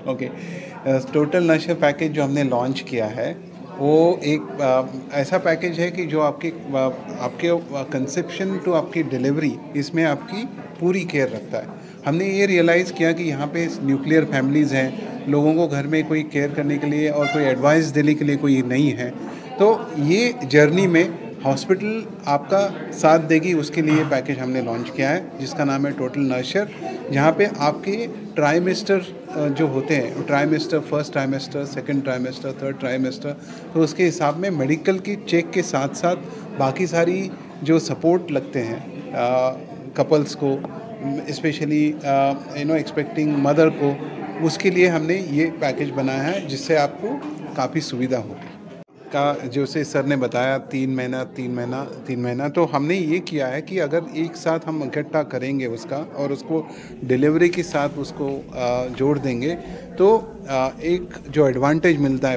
Okay. Total नशा package जो हमने लॉन्च किया है वो एक ऐसा पैकेज है कि जो आपके कंसेप्शन टू आपकी डिलीवरी इसमें आपकी पूरी केयर रखता है। हमने ये रियलाइज़ किया कि यहाँ पे न्यूक्लियर फैमिलीज़ हैं, लोगों को घर में कोई केयर करने के लिए और कोई एडवाइस देने के लिए कोई नहीं है। तो ये जर्नी में हॉस्पिटल आपका साथ देगी, उसके लिए पैकेज हमने लॉन्च किया है जिसका नाम है टोटल नर्चर, जहाँ पे आपके ट्राइमेस्टर जो होते हैं, trimester, first trimester, second trimester, third trimester, तो उसके हिसाब में मेडिकल की चेक के साथ साथ बाकी सारी जो सपोर्ट लगते हैं कपल्स को, स्पेशली एक्सपेक्टिंग मदर को, उसके लिए हमने ये पैकेज बनाया है जिससे आपको काफ़ी सुविधा होगी। का जैसे सर ने बताया 3 महीना, तो हमने ये किया है कि अगर एक साथ हम इकट्ठा करेंगे उसका और उसको डिलीवरी के साथ उसको जोड़ देंगे तो एक जो एडवांटेज मिलता है,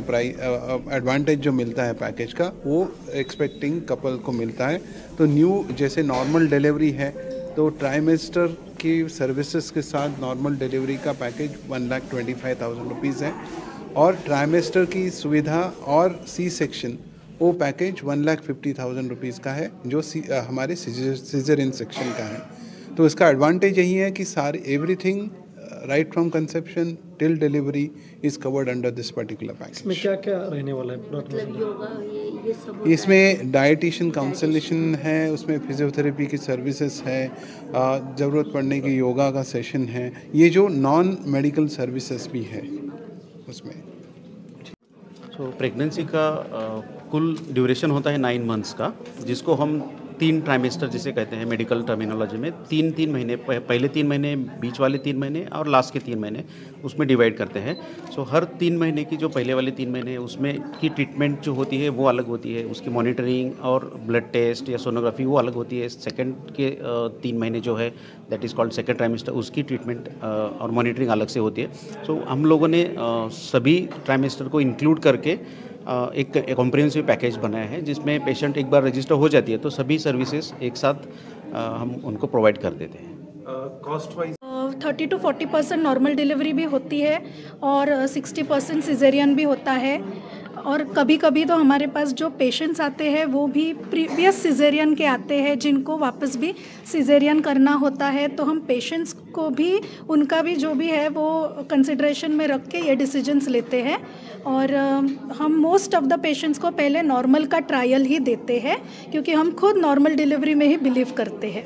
एडवांटेज जो मिलता है पैकेज का, वो एक्सपेक्टिंग कपल को मिलता है। तो न्यू जैसे नॉर्मल डिलीवरी है तो ट्राइमेस्टर की सर्विसेज के साथ नॉर्मल डिलीवरी का पैकेज 1,25,000 रुपीज़ है, और ट्राइमेस्टर की सुविधा और सी सेक्शन वो पैकेज 1,50,000 रुपीज़ का है, जो हमारे सीजरियन सेक्शन का है। तो इसका एडवांटेज यही है कि सारी everything right from conception till delivery is covered under this particular package. इसमें क्या क्या रहने वाला है? मतलब योगा ये सब होता है? इसमें डाइटिशियन काउंसलेशन है, उसमें फिजियोथेरेपी की सर्विसेज है, ज़रूरत पड़ने की योगा का सेशन है, ये जो नॉन मेडिकल सर्विसेज भी है उसमें। तो प्रेगनेंसी का कुल ड्यूरेशन होता है 9 मंथ्स का, जिसको हम 3 ट्राइमेस्टर जिसे कहते हैं मेडिकल टर्मिनोलॉजी में, 3-3 महीने, पहले 3 महीने, बीच वाले 3 महीने और लास्ट के 3 महीने उसमें डिवाइड करते हैं। सो हर 3 महीने की जो पहले वाले 3 महीने उसमें की ट्रीटमेंट जो होती है वो अलग होती है, उसकी मॉनिटरिंग और ब्लड टेस्ट या सोनोग्राफी वो अलग होती है। सेकंड के 3 महीने जो है that is called second trimester, उसकी ट्रीटमेंट और मॉनिटरिंग अलग से होती है। सो हम लोगों ने सभी ट्राइमेस्टर को इंक्लूड करके एक कॉम्प्रिहेंसिव पैकेज बनाया है, जिसमें पेशेंट एक बार रजिस्टर हो जाती है तो सभी सर्विसेज एक साथ हम उनको प्रोवाइड कर देते हैं। Cost wise 30 to 40% normal delivery भी होती है और 60% सिजेरियन भी होता है। और कभी कभी तो हमारे पास जो पेशेंट्स आते हैं वो भी प्रीवियस सिजेरियन के आते हैं, जिनको वापस भी सिजेरियन करना होता है। तो हम पेशेंट्स को भी, उनका भी जो भी है वो कंसिडरेशन में रख के ये डिसीजंस लेते हैं। और हम मोस्ट ऑफ द पेशेंट्स को पहले नॉर्मल का ट्रायल ही देते हैं, क्योंकि हम खुद नॉर्मल डिलीवरी में ही बिलीव करते हैं।